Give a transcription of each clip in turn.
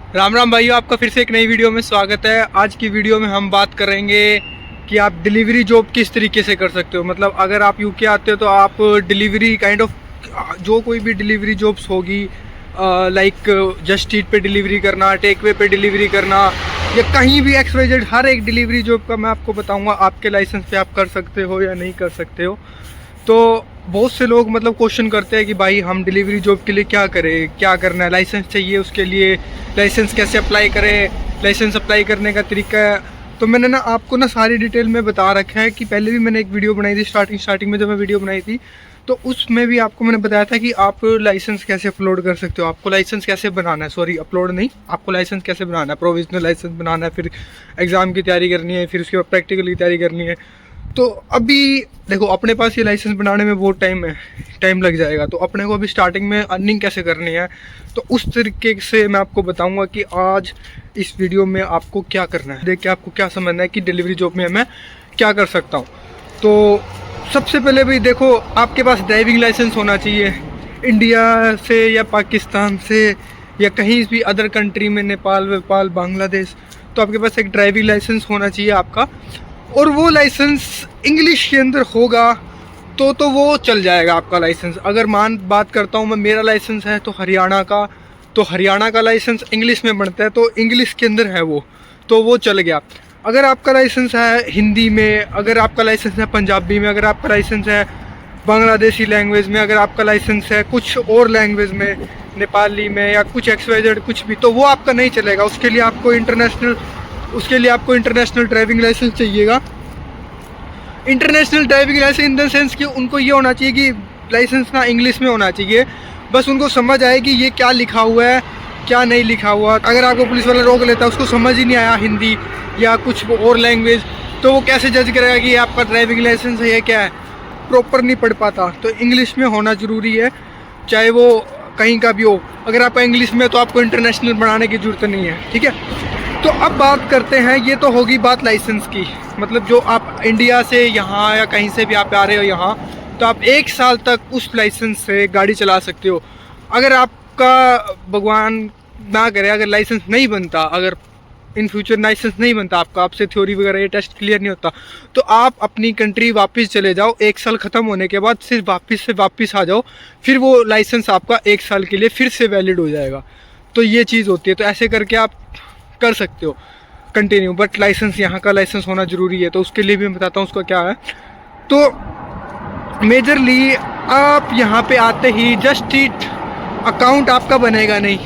राम राम भाइयों, आपका फिर से एक नई वीडियो में स्वागत है। आज की वीडियो में हम बात करेंगे कि आप डिलीवरी जॉब किस तरीके से कर सकते हो। मतलब अगर आप यूके आते हो तो आप डिलीवरी काइंड ऑफ जो कोई भी डिलीवरी जॉब्स होगी, लाइक जस्ट ईट पे डिलीवरी करना, टेक वे पे डिलीवरी करना, या कहीं भी XYZ, हर एक डिलीवरी जॉब का मैं आपको बताऊँगा आपके लाइसेंस पे आप कर सकते हो या नहीं कर सकते हो। तो बहुत से लोग मतलब क्वेश्चन करते हैं कि भाई हम डिलीवरी जॉब के लिए क्या करें, क्या करना है, लाइसेंस चाहिए उसके लिए, लाइसेंस कैसे अप्लाई करें, लाइसेंस अप्लाई करने का तरीका है। तो मैंने ना आपको ना सारी डिटेल में बता रखा है कि पहले भी मैंने एक वीडियो बनाई थी, स्टार्टिंग में जब मैं वीडियो बनाई थी तो उसमें भी आपको मैंने बताया था कि आप लाइसेंस कैसे अपलोड कर सकते हो, आपको लाइसेंस कैसे बनाना है, सॉरी अपलोड नहीं, आपको लाइसेंस कैसे बनाना है, प्रोविजनल लाइसेंस बनाना है, फिर एग्ज़ाम की तैयारी करनी है, फिर उसके बाद प्रैक्टिकल की तैयारी करनी है। तो अभी देखो अपने पास ये लाइसेंस बनाने में बहुत टाइम लग जाएगा, तो अपने को अभी स्टार्टिंग में अर्निंग कैसे करनी है तो उस तरीके से मैं आपको बताऊंगा कि आज इस वीडियो में आपको क्या करना है, देख के आपको क्या समझना है कि डिलीवरी जॉब में मैं क्या कर सकता हूँ। तो सबसे पहले भी देखो, आपके पास ड्राइविंग लाइसेंस होना चाहिए, इंडिया से या पाकिस्तान से या कहीं भी अदर कंट्री में, नेपाल, बांग्लादेश, तो आपके पास एक ड्राइविंग लाइसेंस होना चाहिए आपका। और वो लाइसेंस इंग्लिश के अंदर होगा तो वो चल जाएगा आपका लाइसेंस। अगर बात करता हूँ मैं, मेरा लाइसेंस है तो हरियाणा का, तो हरियाणा का लाइसेंस इंग्लिश में बनता है, तो इंग्लिश के अंदर है वो, तो वो चल गया। अगर आपका लाइसेंस है हिंदी में, अगर आपका लाइसेंस है पंजाबी में, अगर आपका लाइसेंस है बांग्लादेशी लैंग्वेज में, अगर आपका लाइसेंस है कुछ और लैंग्वेज में, नेपाली में या कुछ XYZ कुछ भी, तो वो आपका नहीं चलेगा। उसके लिए आपको इंटरनेशनल ड्राइविंग लाइसेंस चाहिएगा। International driving licence in the sense कि उनको ये होना चाहिए कि लाइसेंस ना इंग्लिश में होना चाहिए, बस उनको समझ आए कि ये क्या लिखा हुआ है क्या नहीं लिखा हुआ। अगर आपको पुलिस वाला रोक लेता है, उसको समझ ही नहीं आया हिंदी या कुछ और लैंग्वेज, तो वो कैसे जज करेगा कि ये आपका ड्राइविंग लाइसेंस है, ये क्या है, प्रॉपर नहीं पढ़ पाता। तो इंग्लिश में होना ज़रूरी है, चाहे वो कहीं का भी हो। अगर आपका इंग्लिश में है तो आपको इंटरनेशनल बनाने की ज़रूरत नहीं है, ठीक है। तो अब बात करते हैं, ये तो होगी बात लाइसेंस की, मतलब जो आप इंडिया से यहाँ या कहीं से भी आप आ रहे हो यहाँ, तो आप 1 साल तक उस लाइसेंस से गाड़ी चला सकते हो। अगर आपका भगवान ना करे अगर लाइसेंस नहीं बनता, अगर इन फ्यूचर लाइसेंस नहीं बनता आपका, आपसे थ्योरी वगैरह ये टेस्ट क्लियर नहीं होता, तो आप अपनी कंट्री वापस चले जाओ। 1 साल ख़त्म होने के बाद सिर्फ वापस आ जाओ, फिर वो लाइसेंस आपका 1 साल के लिए फिर से वैलिड हो जाएगा। तो ये चीज़ होती है, तो ऐसे करके आप कर सकते हो कंटिन्यू, बट लाइसेंस यहाँ का लाइसेंस होना ज़रूरी है। तो उसके लिए भी मैं बताता हूँ उसका क्या है। तो मेजरली आप यहाँ पे आते ही जस्ट ईट अकाउंट आपका बनेगा नहीं,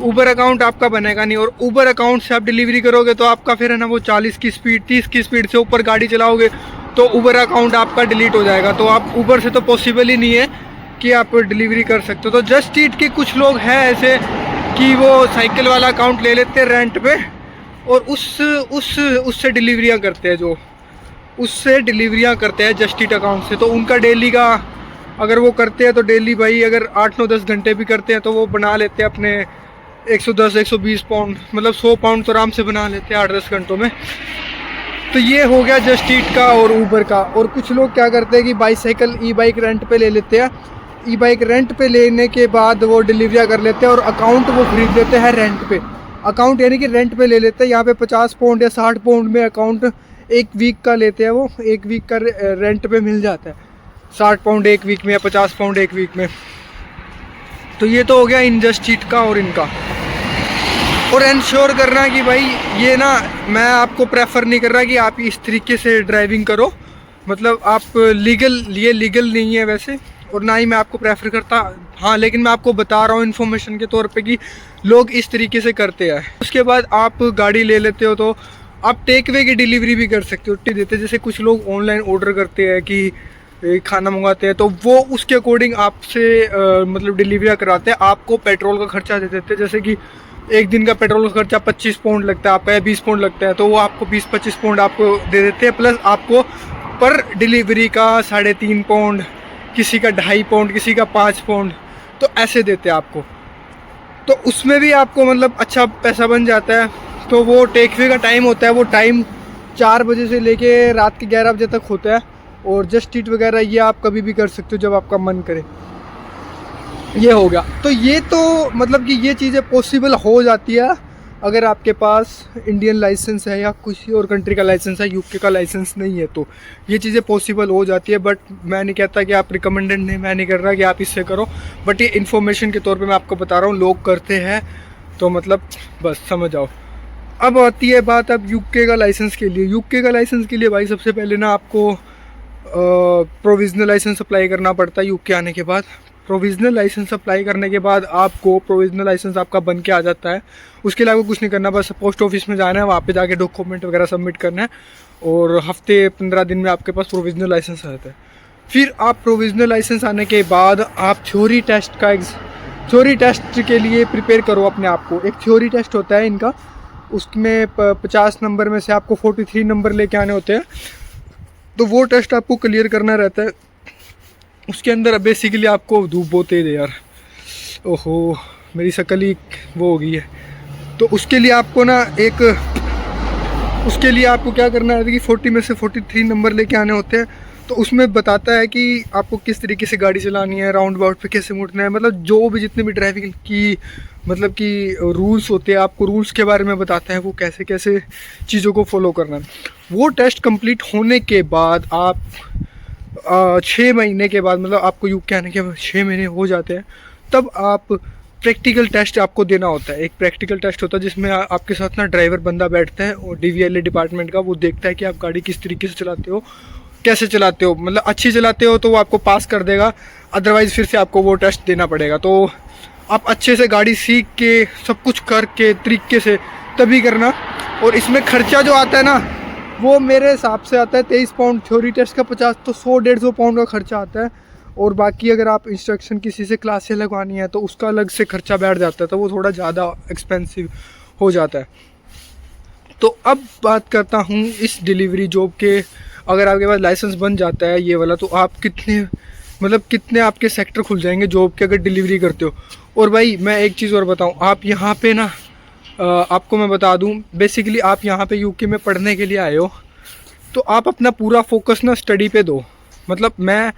ऊबर अकाउंट आपका बनेगा नहीं, और ऊबर अकाउंट से आप डिलीवरी करोगे तो आपका फिर है ना वो 40 की स्पीड 30 की स्पीड से ऊपर गाड़ी चलाओगे तो ऊबर अकाउंट आपका डिलीट हो जाएगा। तो आप ऊबर से तो पॉसिबल ही नहीं है कि आप डिलीवरी कर सकते हो। तो जस्ट ईट के कुछ लोग हैं ऐसे कि वो साइकिल वाला अकाउंट ले लेते हैं रेंट पे और उससे डिलीवरियाँ करते हैं, जो उससे डिलीवरियाँ करते हैं जस्ट ईट अकाउंट से। तो उनका डेली का अगर वो करते हैं तो डेली भाई अगर 8-9-10 घंटे भी करते हैं तो वो बना लेते हैं अपने 110-120 पाउंड, मतलब 100 पाउंड तो आराम से बना लेते हैं 8-10 घंटों में। तो ये हो गया जस्ट ईट का और ऊबर का। और कुछ लोग क्या करते हैं कि ई बाइक रेंट पे ले लेते हैं, ई बाइक रेंट पे लेने के बाद वो डिलीवरियाँ कर लेते हैं और अकाउंट वो खरीद लेते हैं रेंट पे। अकाउंट यानी कि रेंट पे ले लेते हैं, यहाँ पे 50 पाउंड या 60 पाउंड में अकाउंट 1 वीक का लेते हैं, वो 1 वीक का रेंट पे मिल जाता है, 60 पाउंड 1 वीक में या 50 पाउंड 1 वीक में। तो ये तो हो गया इन जस्ट ईट का और इनका। और इंश्योर करना कि भाई ये ना, मैं आपको प्रेफर नहीं कर रहा कि आप इस तरीके से ड्राइविंग करो, मतलब आप ये लीगल नहीं है वैसे, और ना ही मैं आपको प्रेफर करता। हाँ, लेकिन मैं आपको बता रहा हूँ इन्फॉर्मेशन के तौर पे कि लोग इस तरीके से करते हैं। उसके बाद आप गाड़ी ले लेते हो तो आप टेक वे की डिलीवरी भी कर सकते हो, देते। जैसे कुछ लोग ऑनलाइन ऑर्डर करते हैं कि खाना मंगाते हैं, तो वो उसके अकॉर्डिंग आपसे मतलब डिलीवरियाँ कराते हैं, आपको पेट्रोल का खर्चा दे देते हैं। जैसे कि एक दिन का पेट्रोल का खर्चा 25 पाउंड लगता है आपका, या 20 पाउंड लगता है, तो वो आपको 20-25 पाउंड आपको दे देते हैं, प्लस आपको पर डिलीवरी का 3.5 पाउंड, किसी का 2.5 पाउंड, किसी का 5 पाउंड, तो ऐसे देते हैं आपको। तो उसमें भी आपको मतलब अच्छा पैसा बन जाता है। तो वो टेक वे का टाइम होता है, वो टाइम 4 बजे से लेके रात के 11 बजे तक होता है। और जस्ट ईट वगैरह ये आप कभी भी कर सकते हो जब आपका मन करे। ये हो गया। तो ये तो मतलब कि ये चीज़ें पॉसिबल हो जाती है अगर आपके पास इंडियन लाइसेंस है या किसी और कंट्री का लाइसेंस है, यूके का लाइसेंस नहीं है, तो ये चीज़ें पॉसिबल हो जाती है। बट मैं नहीं कहता कि आप रिकमेंडेड नहीं, मैं नहीं कर रहा कि आप इससे करो, बट ये इन्फॉर्मेशन के तौर पे मैं आपको बता रहा हूँ, लोग करते हैं तो मतलब बस समझ आओ। अब आती है बात अब यूके का लाइसेंस के लिए। यूके का लाइसेंस के लिए भाई सबसे पहले ना आपको प्रोविज़नल लाइसेंस अप्लाई करना पड़ता है यूके आने के बाद। प्रोविज़नल लाइसेंस अप्लाई करने के बाद आपको प्रोविज़नल लाइसेंस आपका बन के आ जाता है। उसके अलावा कुछ नहीं करना, बस पोस्ट ऑफिस में जाना है, वहाँ पे जाके डॉक्यूमेंट वगैरह सबमिट करना है और हफ्ते 15 दिन में आपके पास प्रोविज़नल लाइसेंस आ जाता है। फिर आप प्रोविज़नल लाइसेंस आने के बाद आप थ्योरी टेस्ट के लिए प्रिपेयर करो अपने आप को। एक थ्योरी टेस्ट होता है इनका, उसमें 50 नंबर में से आपको 43 नंबर लेके आने होते हैं, तो वो टेस्ट आपको क्लियर करना रहता है। उसके अंदर बेसिकली आपको धूप बहुत तेज है यार, ओहो मेरी शक्ल ही वो हो गई है। तो उसके लिए आपको ना उसके लिए आपको क्या करना है कि 40 में से 43 नंबर लेके आने होते हैं। तो उसमें बताता है कि आपको किस तरीके से गाड़ी चलानी है, राउंड अबाउट पे कैसे मुड़ना है, मतलब जो भी जितने भी ड्राइविंग की मतलब कि रूल्स होते हैं, आपको रूल्स के बारे में बताता है वो कैसे कैसे चीज़ों को फॉलो करना है। वो टेस्ट कंप्लीट होने के बाद आप 6 महीने के बाद, मतलब आपको यूके आने के बाद 6 महीने हो जाते हैं, तब आप प्रैक्टिकल टेस्ट आपको देना होता है। एक प्रैक्टिकल टेस्ट होता है जिसमें आपके साथ ना ड्राइवर बंदा बैठता है और DVLA डिपार्टमेंट का, वो देखता है कि आप गाड़ी किस तरीके से चलाते हो, कैसे चलाते हो, मतलब अच्छी चलाते हो तो वो आपको पास कर देगा, अदरवाइज़ फिर से आपको वो टेस्ट देना पड़ेगा। तो आप अच्छे से गाड़ी सीख के सब कुछ करके तरीके से तभी करना। और इसमें खर्चा जो आता है ना वो मेरे हिसाब से आता है 23 पाउंड थ्योरी टेस्ट का, 50 तो 100-150 पाउंड का खर्चा आता है। और बाकी अगर आप इंस्ट्रक्शन किसी से क्लास से लगवानी है तो उसका अलग से खर्चा बैठ जाता है, तो वो थोड़ा ज़्यादा एक्सपेंसिव हो जाता है। तो अब बात करता हूँ इस डिलीवरी जॉब के। अगर आपके पास लाइसेंस बन जाता है ये वाला, तो आप कितने आपके सेक्टर खुल जाएंगे जॉब के अगर डिलीवरी करते हो। और भाई मैं एक चीज़ और बताऊँ, आप यहाँ पे ना आपको मैं बता दूँ, बेसिकली आप यहाँ पे यूके में पढ़ने के लिए आए हो, तो आप अपना पूरा फोकस ना स्टडी पे दो। मतलब मैं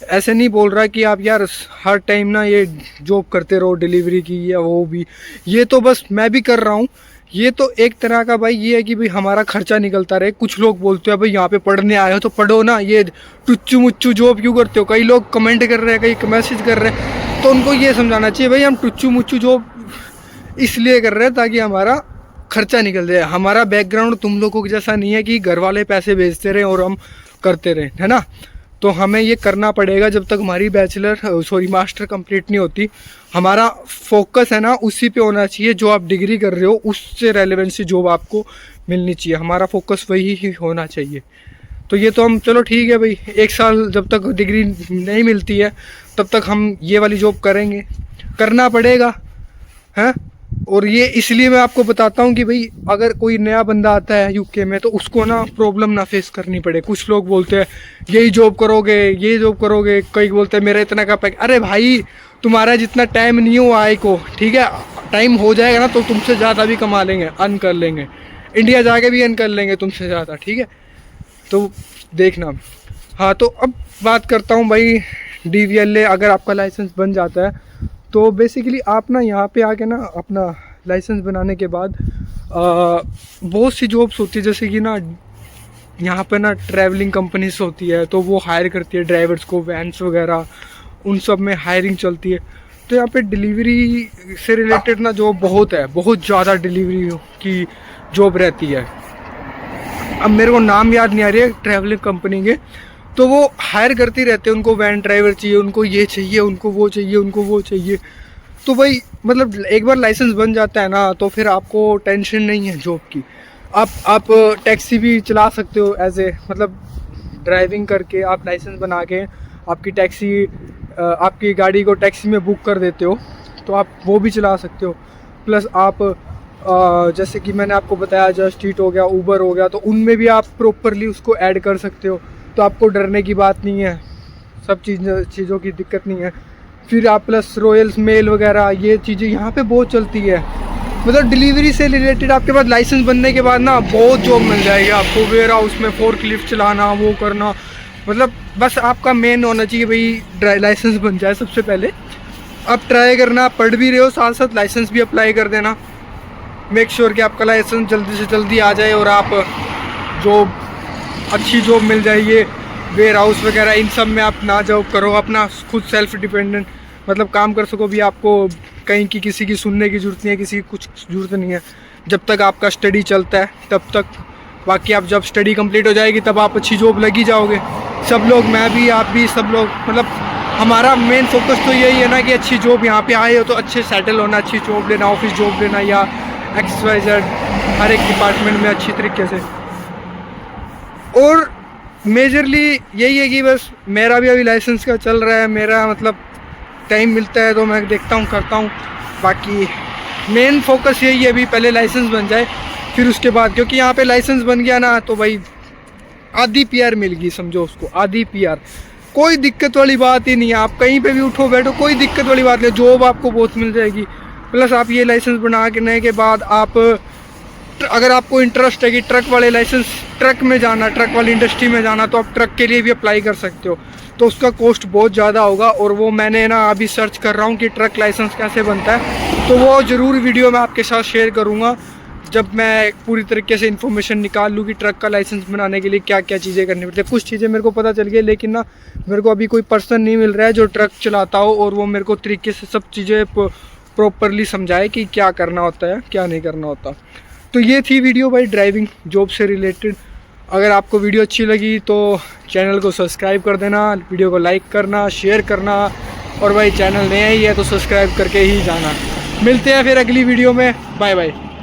ऐसे नहीं बोल रहा कि आप यार हर टाइम ना ये जॉब करते रहो डिलीवरी की या वो भी, ये तो बस मैं भी कर रहा हूँ। ये तो एक तरह का भाई ये है कि भाई हमारा खर्चा निकलता रहे। कुछ लोग बोलते हैं भाई यहाँ पे पढ़ने आए हो तो पढ़ो ना, ये टुच्चू मुच्चू जॉब क्यों करते हो। कई लोग कमेंट कर रहे हैं, कई मैसेज कर रहे हैं, तो उनको ये समझाना चाहिए भाई हम टुच्चू मुच्चू जॉब इसलिए कर रहे हैं ताकि हमारा खर्चा निकल जाए। हमारा बैकग्राउंड तुम लोगों के जैसा नहीं है कि घर वाले पैसे भेजते रहे और हम करते रहे, है ना। तो हमें ये करना पड़ेगा जब तक हमारी मास्टर कंप्लीट नहीं होती। हमारा फोकस है ना उसी पे होना चाहिए, जो आप डिग्री कर रहे हो उससे रेलेवेंसी जॉब आपको मिलनी चाहिए, हमारा फोकस वही ही होना चाहिए। तो ये तो हम चलो ठीक है भाई, 1 साल जब तक डिग्री नहीं मिलती है तब तक हम ये वाली जॉब करेंगे, करना पड़ेगा, हैं। और ये इसलिए मैं आपको बताता हूँ कि भाई अगर कोई नया बंदा आता है यूके में तो उसको ना प्रॉब्लम ना फेस करनी पड़े। कुछ लोग बोलते हैं यही जॉब करोगे, ये जॉब करोगे, कई बोलते हैं मेरा इतना का पैक। अरे भाई तुम्हारा जितना टाइम नहीं हो आए को, ठीक है, टाइम हो जाएगा ना तो तुमसे ज़्यादा भी कमा लेंगे, अर्न कर लेंगे, इंडिया जाके भी अर्न कर लेंगे तुमसे ज़्यादा, ठीक है। तो देखना। हाँ तो अब बात करता हूँ भाई DVLA अगर आपका लाइसेंस बन जाता है तो बेसिकली आप ना यहाँ पे आके ना अपना लाइसेंस बनाने के बाद बहुत सी जॉब्स होती है, जैसे कि ना यहाँ पे ना ट्रैवलिंग कंपनीज होती है तो वो हायर करती है ड्राइवर्स को, वैन्स वगैरह उन सब में हायरिंग चलती है। तो यहाँ पे डिलीवरी से रिलेटेड ना जॉब बहुत है, बहुत ज़्यादा डिलीवरी की जॉब रहती है। अब मेरे को नाम याद नहीं आ रही है ट्रैवलिंग कंपनी के, तो वो हायर करती रहते हैं, उनको वैन ड्राइवर चाहिए, उनको ये चाहिए, उनको वो चाहिए, उनको वो चाहिए। तो भाई मतलब एक बार लाइसेंस बन जाता है ना तो फिर आपको टेंशन नहीं है जॉब की। आप टैक्सी भी चला सकते हो ऐसे, मतलब ड्राइविंग करके आप लाइसेंस बना के आपकी टैक्सी, आपकी गाड़ी को टैक्सी में बुक कर देते हो तो आप वो भी चला सकते हो। प्लस आप जैसे कि मैंने आपको बताया जस्ट ईट हो गया, ऊबर हो गया, तो उनमें भी आप प्रॉपरली उसको ऐड कर सकते हो, तो आपको डरने की बात नहीं है, सब चीज़ों की दिक्कत नहीं है। फिर आप प्लस रॉयल्स मेल वगैरह ये चीज़ें यहाँ पे बहुत चलती है। मतलब डिलीवरी से रिलेटेड आपके पास लाइसेंस बनने के बाद ना बहुत जॉब मिल जाएगी आपको, वेयर हाउस में फोर्कलिफ्ट चलाना, वो करना। मतलब बस आपका मेन होना चाहिए भाई लाइसेंस बन जाए सबसे पहले, अब ट्राई करना, आप पढ़ भी रहे हो साथ साथ लाइसेंस भी अप्लाई कर देना। मेक श्योर कि आपका लाइसेंस जल्दी से जल्दी आ जाए और आप जॉब, अच्छी जॉब मिल जाइए। वेयर हाउस वगैरह इन सब में आप ना जॉब करो, अपना खुद सेल्फ डिपेंडेंट मतलब काम कर सको भी। आपको कहीं की किसी की सुनने की ज़रूरत नहीं है, किसी की कुछ ज़रूरत नहीं है जब तक आपका स्टडी चलता है तब तक। बाकी आप जब स्टडी कंप्लीट हो जाएगी तब आप अच्छी जॉब लगी जाओगे। सब लोग, मैं भी, आप भी, सब लोग, मतलब हमारा मेन फोकस तो यही है ना कि अच्छी जॉब यहाँ पे आए हो तो अच्छे सेटल होना, अच्छी जॉब लेना, ऑफिस जॉब लेना या XYZ, हर एक डिपार्टमेंट में अच्छी तरीके से। और मेजरली यही है कि बस मेरा भी अभी लाइसेंस का चल रहा है, मेरा मतलब टाइम मिलता है तो मैं देखता हूँ, करता हूँ। बाकी मेन फोकस यही है अभी, पहले लाइसेंस बन जाए फिर उसके बाद, क्योंकि यहाँ पे लाइसेंस बन गया ना तो भाई आधी PR मिल गई, समझो उसको, आधी PR। कोई दिक्कत वाली बात ही नहीं है, आप कहीं पे भी उठो बैठो, कोई दिक्कत वाली बात नहीं, जॉब आपको बहुत मिल जाएगी। प्लस आप ये लाइसेंस बनाने के बाद आप, अगर आपको इंटरेस्ट है कि ट्रक वाले लाइसेंस, ट्रक में जाना, ट्रक वाली इंडस्ट्री में जाना, तो आप ट्रक के लिए भी अप्लाई कर सकते हो। तो उसका कॉस्ट बहुत ज़्यादा होगा और वो मैंने ना अभी सर्च कर रहा हूँ कि ट्रक लाइसेंस कैसे बनता है, तो वो ज़रूर वीडियो मैं आपके साथ शेयर करूँगा जब मैं पूरी तरीके से इन्फॉर्मेशन निकाल लूँ कि ट्रक का लाइसेंस बनाने के लिए क्या क्या चीज़ें करनी पड़ती है। कुछ चीज़ें मेरे को पता चल गई, लेकिन ना मेरे को अभी कोई पर्सन नहीं मिल रहा है जो ट्रक चलाता हो और वो मेरे को तरीके से सब चीज़ें प्रॉपरली समझाए कि क्या करना होता है, क्या नहीं करना होता। तो ये थी वीडियो भाई ड्राइविंग जॉब से रिलेटेड। अगर आपको वीडियो अच्छी लगी तो चैनल को सब्सक्राइब कर देना, वीडियो को लाइक करना, शेयर करना, और भाई चैनल नया ही है तो सब्सक्राइब करके ही जाना। मिलते हैं फिर अगली वीडियो में, बाय बाय।